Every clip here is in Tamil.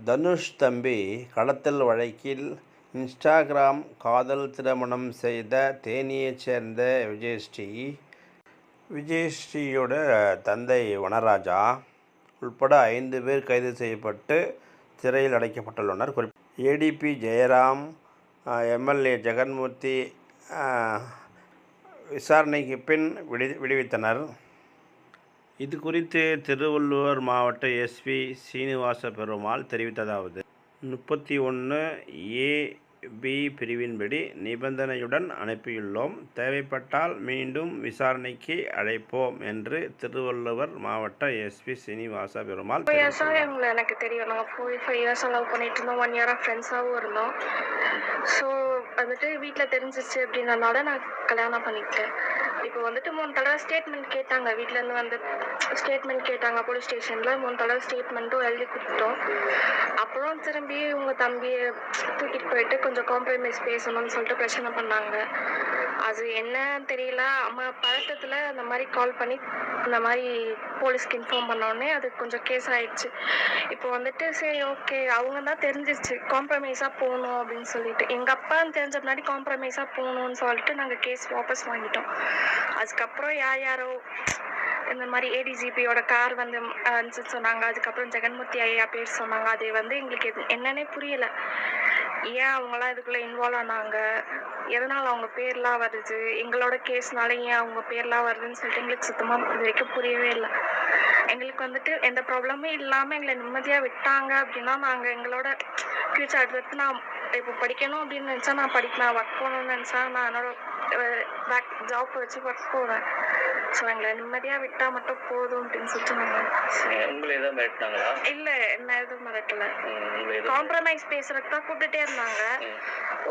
தனுஷ் தம்பி கடத்தல் வழக்கில் இன்ஸ்டாகிராம் காதல் திருமணம் செய்த தேனியைச் சேர்ந்த விஜயஸ்ரீயோட தந்தை வனராஜா உள்பட 5 பேர் கைது செய்யப்பட்டு சிறையில் அடைக்கப்பட்டுள்ளனர். ஏடிபி ஜெயராம், எம்எல்ஏ ஜெகன்மூர்த்தி விசாரணைக்கு பின் விடுவித்தனர். இது குறித்து திருவள்ளூர் மாவட்ட எஸ்பி சீனிவாச பெருமாள் தெரிவித்ததாவது: 31A(B) பிரிவின்படி நிபந்தனையுடன் அனுப்பியுள்ளோம். தேவைப்பட்டால் மீண்டும் விசாரணைக்கு அழைப்போம் என்று திருவள்ளூர் மாவட்ட எஸ்பி சீனிவாச பெருமாள் தெரிவித்தார். எனக்கு தெரியும், நாங்கள் 5 years லவ் பண்ணிட்டு இருந்தோம். 1 year ஃப்ரெண்ட்ஸாகவும் இருந்தோம். ஸோ வந்துட்டு வீட்டில் தெரிஞ்சிச்சு அப்படின்றனால நான் கல்யாணம் பண்ணிக்கிட்டேன். இப்போ வந்துட்டு 3 தடவை ஸ்டேட்மெண்ட் கேட்டாங்க. வீட்டிலேருந்து வந்து ஸ்டேட்மெண்ட் கேட்டாங்க போலீஸ் ஸ்டேஷனில். 3 தடவை ஸ்டேட்மெண்ட்டும் எழுதி கொடுத்துட்டோம். அப்புறம் திரும்பி உங்கள் தம்பியை தூக்கிட்டு போயிட்டு கொஞ்சம் காம்ப்ரமைஸ் பேசணும்னு சொல்லிட்டு பிரச்சனை பண்ணாங்க. அது என்னன்னு தெரியல. அம்மா பதட்டத்தில் அந்த மாதிரி கால் பண்ணி இந்த மாதிரி போலீஸ்க்கு இன்ஃபார்ம் பண்ணோடனே அது கொஞ்சம் கேஸ் ஆயிடுச்சு. இப்போ வந்துட்டு சரி ஓகே, அவங்க தான் தெரிஞ்சிச்சு காம்ப்ரமைஸாக போகணும் அப்படின்னு சொல்லிட்டு. எங்கள் அப்பான்னு தெரிஞ்ச முன்னாடி காம்ப்ரமைஸாக போகணும்னு சொல்லிட்டு நாங்கள் கேஸ் வாபஸ் வாங்கிட்டோம். அதுக்கப்புறம் யாரோ இந்த மாதிரி ஏடிஜிபியோட கார் வந்து சொன்னாங்க. அதுக்கப்புறம் ஜெகன்மூர்த்தி ஐயா பேர் சொன்னாங்க. அது வந்து எங்களுக்கு என்னன்னே புரியலை. ஏன் அவங்களாம் இதுக்குள்ளே இன்வால்வ் ஆனாங்க, எதனால் அவங்க பேர்லாம் வருது, எங்களோட கேஸ்னால ஏன் அவங்க பேர்லாம் வருதுன்னு சொல்லிட்டு எங்களுக்கு சுத்தமாக இது வரைக்கும் புரியவே இல்லை. எங்களுக்கு வந்துட்டு எந்த ப்ராப்ளமும் இல்லாமல் எங்களை நிம்மதியாக விட்டாங்க அப்படின்னா நாங்கள் எங்களோட ஃப்யூச்சர் அடுத்து நான் இப்போ படிக்கணும் அப்படின்னு நினச்சா நான் படிப்பேன், ஒர்க் போகணுன்னு நினச்சா நான் என்னோட ஜாப் வச்சு ஒர்க் போவேன். ஸோ எங்களை நிம்மதியாக விட்டால் மட்டும் போதும் அப்படின்னு சொல்லிட்டு இல்லை, என்ன எதுவும் மிரட்டலை. காம்ப்ரமைஸ் பேசுறதுக்கு தான் கூப்பிட்டுட்டே இருந்தாங்க.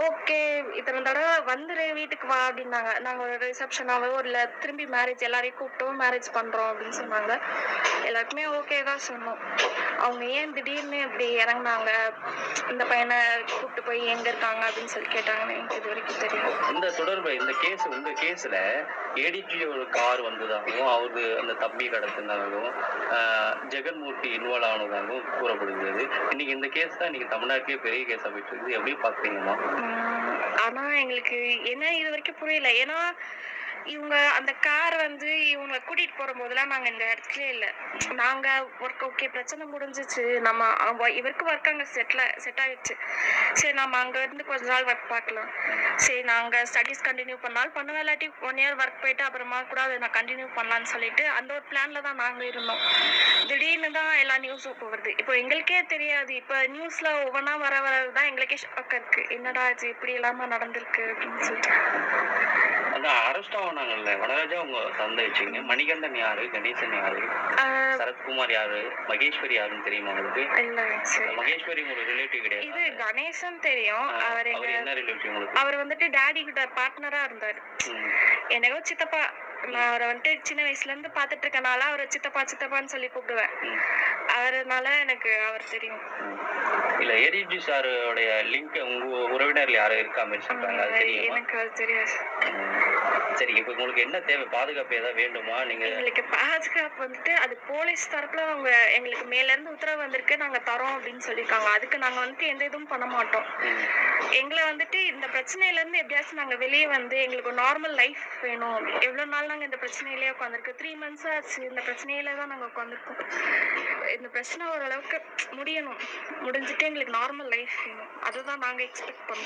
ஓகே, இத்தனை தடவை வந்துரு வீட்டுக்கு வா அப்படின்னாங்க. நாங்கள் ஒரு ரிசப்ஷனாவோ இல்லை திரும்பி மேரேஜ் எல்லாரையும் கூப்பிட்டோம், மேரேஜ் பண்ணுறோம் அப்படின்னு சொன்னாங்க. எல்லாருக்குமே ஓகே தான் சொன்னோம். அவங்க ஏன் திடீர்னு இப்படி இறங்கினாங்க, இந்த பையனை கூப்பிட்டு போய் எங்கே இருக்காங்க அப்படின்னு சொல்லி கேட்டாங்கன்னு எனக்கு இது வரைக்கும் தெரியும். இந்த தொடர்பு உங்க கேஸில் ஏடிஜியோட கார் வந்ததாகவும் அவரு அந்த தம்பி கடத்தினதாகவும் ஜெகன்மூர்த்தி இன்வால்வ் ஆனதாகவும் கூறப்படுகிறது. இன்னைக்கு இந்த கேஸ் தான் இன்னைக்கு தமிழ்நாட்டிலேயே பெரிய கேஸாக போயிட்டு இருக்குது. எப்படி பார்க்குறீங்கம்மா? ஆனால் எங்களுக்கு என்ன இது வரைக்கும் புரியல. ஏன்னா இவங்க அந்த கார் வந்து இவங்களை கூட்டிகிட்டு போகிற போதெல்லாம் நாங்கள் இந்த இடத்துல இல்லை. நாங்கள் ஒர்க் ஓகே பிரச்சனை முடிஞ்சிச்சு, நம்ம இவருக்கு ஒர்க் அங்கே செட் ஆகிடுச்சு. சரி நம்ம அங்கே இருந்து கொஞ்ச நாள் ஒர்க் பார்க்கலாம், சரி நாங்கள் ஸ்டடீஸ் கண்டினியூ பண்ணாலும் பண்ணுவேன், இல்லாட்டி 1 year ஒர்க் போயிட்டு அப்புறமா கூட அதை நான் கண்டினியூ பண்ணலான்னு சொல்லிட்டு அந்த ஒரு பிளானில் தான் நாங்கள் இருந்தோம். திடீர்னு தான் எல்லா நியூஸும் போகிறது. இப்போ எங்களுக்கே தெரியாது. இப்போ நியூஸில் ஒவ்வொன்றா வர தான் எங்களுக்கே ஷாக்காக இருக்குது. என்னடா இது இப்படி இல்லாமல் நடந்திருக்கு அப்படின்னு சொல்லிட்டு. அரெஸ்ட் ஆனாங்கல்ல வனராஜா உங்க தந்தை வச்சுங்க. மணிகண்டன் யாரு, கணேசன் யாரு, சரத்குமார் யாரு, மகேஸ்வரி யாருன்னு தெரியுமா உங்களுக்கு? இல்ல, மகேஸ்வரி உங்களுக்கு ரிலேட்டிவ் கிடையாது. இது கணேசன் தெரியும். அவர் என்ன ரிலேட்டிவ் உங்களுக்கு? அவர் வந்துட்டு டாடி கிட்ட பார்ட்னரா இருந்தாரு. எனக்கோ சித்தப்பா. நான் அவரை வந்துட்டு சின்ன வயசுல இருந்து பாத்துட்டு இருக்கனால அவரை சித்தப்பான்னு சொல்லி கூப்பிடுவேன். அதனால எனக்கு அவர் தெரியும். இல்ல ஏடிஜி சாரோடைய லிங்க் உங்க உறவினர்ல யாரும் இருக்காம சொல்றாங்க, அது தெரியுமா? எனக்கு அது தெரியாது. சரி, இப்போ உங்களுக்கு என்ன தேவை? பாதுகாப்பு ஏதாவது வேண்டுமா? எங்களுக்கு பாதுகாப்பு வந்துட்டு அது போலீஸ் தரப்புல அவங்க எங்களுக்கு மேல இருந்து உத்தரவு வந்திருக்கு, நாங்க தரோம் அப்படின்னு சொல்லியிருக்காங்க. அதுக்கு நாங்க வந்துட்டு எந்த இதுவும் பண்ண மாட்டோம். எங்களை வந்துட்டு இந்த பிரச்சனையில இருந்து எப்படியாச்சும் நாங்க வெளியே வந்து எங்களுக்கு ஒரு நார்மல் லைஃப் வேணும். எவ்வளவு நாள் நாங்க இந்த பிரச்சனையிலேயே உட்காந்துருக்கு, 3 months ஆச்சு. இந்த பிரச்சனையில தான் நாங்க உட்காந்துருக்கோம். இந்த பிரச்சனை ஓரளவுக்கு முடியணும், முடிஞ்சுட்டு எங்களுக்கு நார்மல் லைஃப் வேணும். அதுதான் நாங்க எக்ஸ்பெக்ட் பண்றோம்.